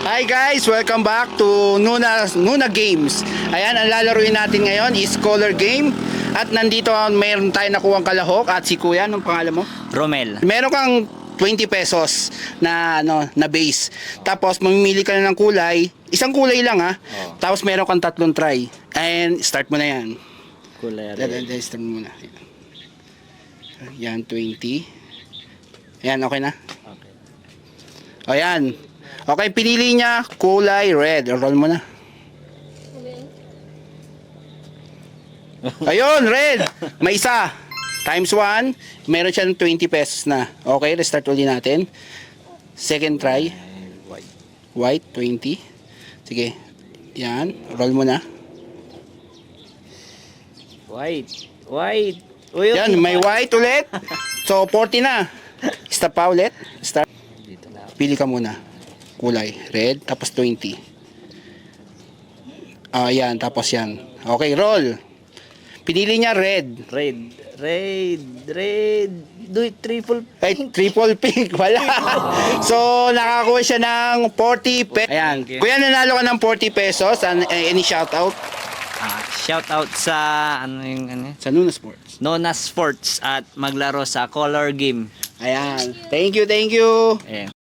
Hi guys! Welcome back to Nuna Games. Ayan, ang lalaruin natin ngayon is color game. At nandito mayroon tayo nakuhang kalahok. At si Kuya, anong pangalan mo? Romel. Meron kang 20 pesos na na base. Tapos mamimili ka na ng kulay. Isang kulay lang ha. Oh. Tapos meron kang 3 try. And start mo na yan. Kulay red. Start mo muna. Yan, 20. Ayan, okay na? Okay. O yan. Okay, pinili niya kulay red. Roll mo na. Ayun, red. May isa. Times 1. Meron siyang 20 pesos na. Okay, let's start ulit natin. Second try. White. White, 20. Sige. Yan. Roll mo na. White. White. Uy, Yan, may white ulit. So, 40 na. Stop pa ulit. Start. Dito na. Pili ka muna. Kulay. Red. Tapos 20. Yan. Tapos yan. Okay, roll. Pinili niya red. Red. Red. Red. Do it triple. Ay, triple pink. Wala. So, nakakuha siya ng 40 pesos. Ayan. Thank you. Kuya, nanalo ka ng 40 pesos. Any shout out? Shout out sa ano? Sa Nuna Sports. Nona Sports at maglaro sa color game. Ayan. Thank you, thank you. Ayan.